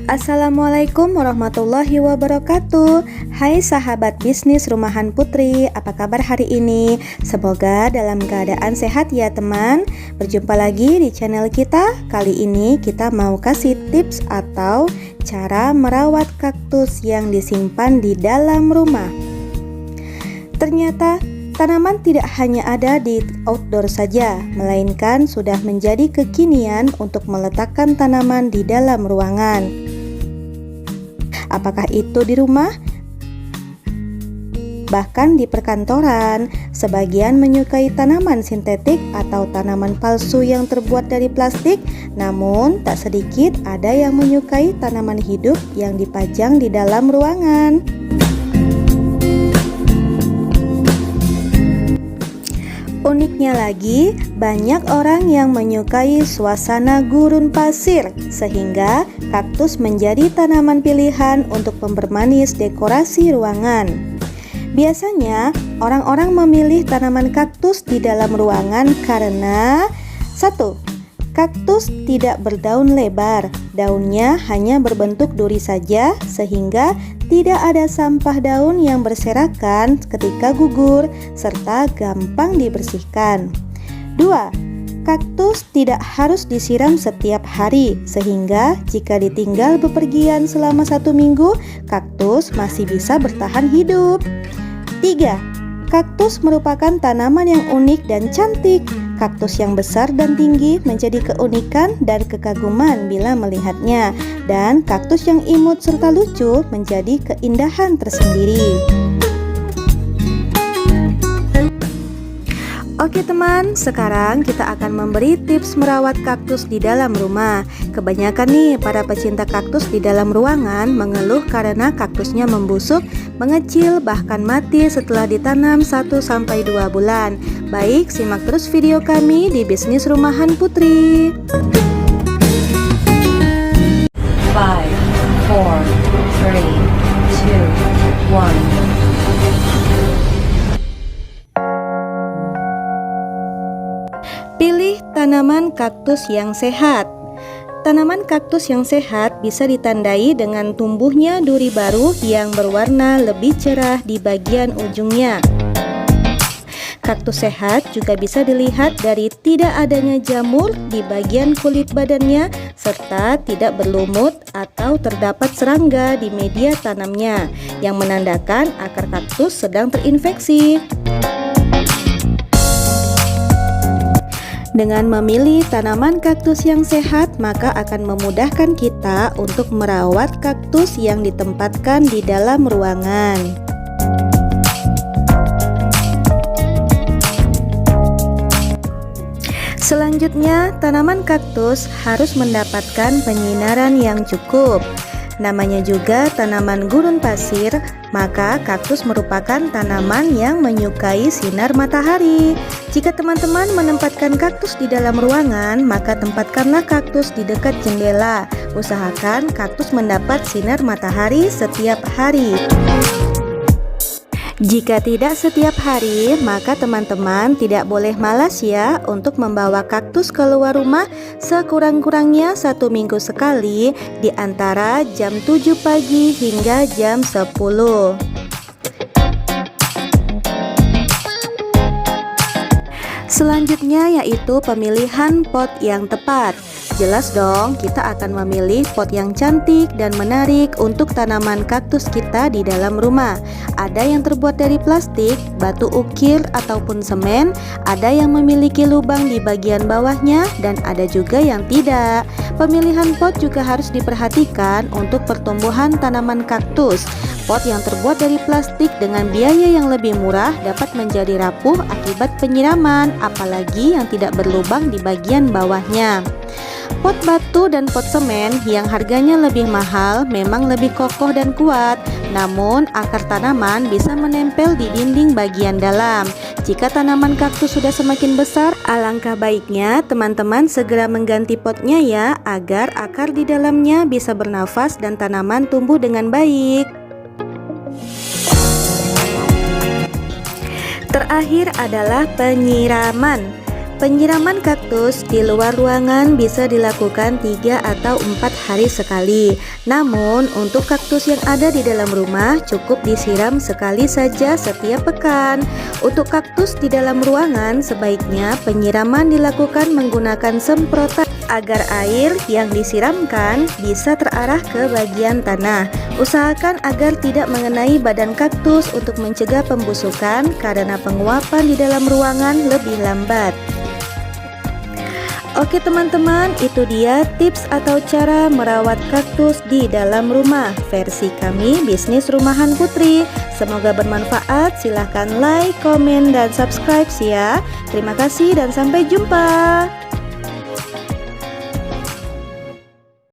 Assalamualaikum warahmatullahi wabarakatuh. Hai sahabat bisnis Rumahan Putri, apa kabar hari ini? Semoga dalam keadaan sehat ya teman. Berjumpa lagi di channel kita. Kali ini kita mau kasih tips atau cara merawat kaktus yang disimpan di dalam rumah. Ternyata tanaman tidak hanya ada di outdoor saja, melainkan sudah menjadi kekinian untuk meletakkan tanaman di dalam ruangan. Apakah itu di rumah? Bahkan di perkantoran, sebagian menyukai tanaman sintetik atau tanaman palsu yang terbuat dari plastik, namun tak sedikit ada yang menyukai tanaman hidup yang dipajang di dalam ruangan. Uniknya lagi, banyak orang yang menyukai suasana gurun pasir, sehingga kaktus menjadi tanaman pilihan untuk pembermanis dekorasi ruangan. Biasanya, orang-orang memilih tanaman kaktus di dalam ruangan karena 1. Kaktus tidak berdaun lebar, daunnya hanya berbentuk duri saja sehingga tidak ada sampah daun yang berserakan ketika gugur serta gampang dibersihkan. 2. Kaktus tidak harus disiram setiap hari sehingga jika ditinggal bepergian selama 1 minggu, kaktus masih bisa bertahan hidup. 3. Kaktus merupakan tanaman yang unik dan cantik. Kaktus yang besar dan tinggi menjadi keunikan dan kekaguman bila melihatnya, dan kaktus yang imut serta lucu menjadi keindahan tersendiri. Oke teman, sekarang kita akan memberi tips merawat kaktus di dalam rumah. Kebanyakan nih para pecinta kaktus di dalam ruangan mengeluh karena kaktusnya membusuk, mengecil, bahkan mati setelah ditanam 1-2 bulan. Baik, simak terus video kami di Bisnis Rumahan Putri. 5, 4, 3, 2, 1. Pilih tanaman kaktus yang sehat. Tanaman kaktus yang sehat bisa ditandai dengan tumbuhnya duri baru yang berwarna lebih cerah di bagian ujungnya. Kaktus sehat juga bisa dilihat dari tidak adanya jamur di bagian kulit badannya serta tidak berlumut atau terdapat serangga di media tanamnya yang menandakan akar kaktus sedang terinfeksi. Dengan memilih tanaman kaktus yang sehat, maka akan memudahkan kita untuk merawat kaktus yang ditempatkan di dalam ruangan. Selanjutnya, tanaman kaktus harus mendapatkan penyinaran yang cukup. Namanya juga tanaman gurun pasir, maka kaktus merupakan tanaman yang menyukai sinar matahari. Jika teman-teman menempatkan kaktus di dalam ruangan, maka tempatkanlah kaktus di dekat jendela. Usahakan kaktus mendapat sinar matahari setiap hari. Jika tidak setiap hari, maka teman-teman tidak boleh malas ya untuk membawa kaktus keluar rumah sekurang-kurangnya 1 minggu sekali di antara jam 7 pagi hingga jam 10. Selanjutnya yaitu pemilihan pot yang tepat. Jelas dong, kita akan memilih pot yang cantik dan menarik untuk tanaman kaktus kita di dalam rumah. Ada yang terbuat dari plastik, batu ukir ataupun semen, ada yang memiliki lubang di bagian bawahnya, dan ada juga yang tidak. Pemilihan pot juga harus diperhatikan untuk pertumbuhan tanaman kaktus. Pot yang terbuat dari plastik dengan biaya yang lebih murah dapat menjadi rapuh akibat penyiraman, apalagi yang tidak berlubang di bagian bawahnya. Pot batu dan pot semen yang harganya lebih mahal memang lebih kokoh dan kuat, namun akar tanaman bisa menempel di dinding bagian dalam. Jika tanaman kaktus sudah semakin besar, alangkah baiknya teman-teman segera mengganti potnya ya, agar akar di dalamnya bisa bernafas dan tanaman tumbuh dengan baik. Terakhir adalah penyiraman. Penyiraman kaktus di luar ruangan bisa dilakukan 3 atau 4 hari sekali. Namun, untuk kaktus yang ada di dalam rumah cukup disiram sekali saja setiap pekan. Untuk kaktus di dalam ruangan, sebaiknya penyiraman dilakukan menggunakan semprotan agar air yang disiramkan bisa terarah ke bagian tanah. Usahakan agar tidak mengenai badan kaktus untuk mencegah pembusukan karena penguapan di dalam ruangan lebih lambat. Oke teman-teman, itu dia tips atau cara merawat kaktus di dalam rumah versi kami Bisnis Rumahan Putri. Semoga bermanfaat. Silahkan like, komen, dan subscribe ya. Terima kasih dan sampai jumpa.